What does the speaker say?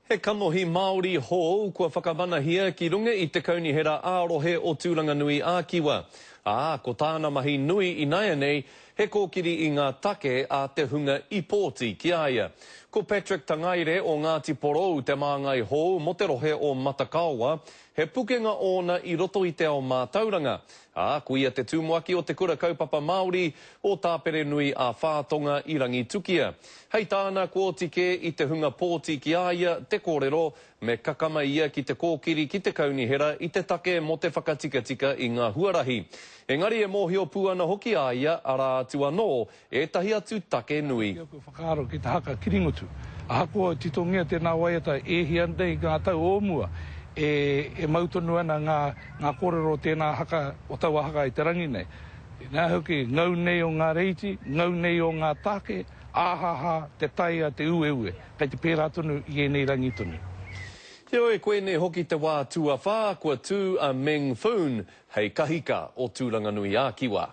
He kanohi Māori hou kua whakamanahia ki runga I te kaunihera ārohe o Tūranganui a Kiwa. Ko tāna mahi nui I naia nei, he kōkiri I ngā take a te hunga I Pōti ki aia. Ko Patrick Tangaire o Ngāti Porou te māngai hou mo te rohe o Matakawa, he pukenga ona I roto I te ao mātauranga. Ko ia te tūmoaki o te kura kaupapa Māori o tāpere nui a whātonga I rangi tukia. Hei tāna kua tike I te hunga Pōti ki aia, te kōrero, me kakama ia ki te kōkiri ki te kaunihera I te take mo te whakatikatika I ngā huarahi. Engari e mōhio pūana hoki aia, ara atu anō, e tahi atu take nui. Whakaaro ki te haka kiringotu. Ahako titongia tēnā waiata e hiandei ngā tau ōmua. E mautonu ana ngā kōrero tēnā haka o taua haka I te rangi nei. Nā hoki ngau nei o ngā reiti, ngau nei o ngā take, āhaha, te taia, te ueue. Kei te pērā tonu I nei rangi tonu. Heoi koe ne hoki te wā tua whā, kua tū a Meng Foon, hei kahika o Tūranganui a Kiwa.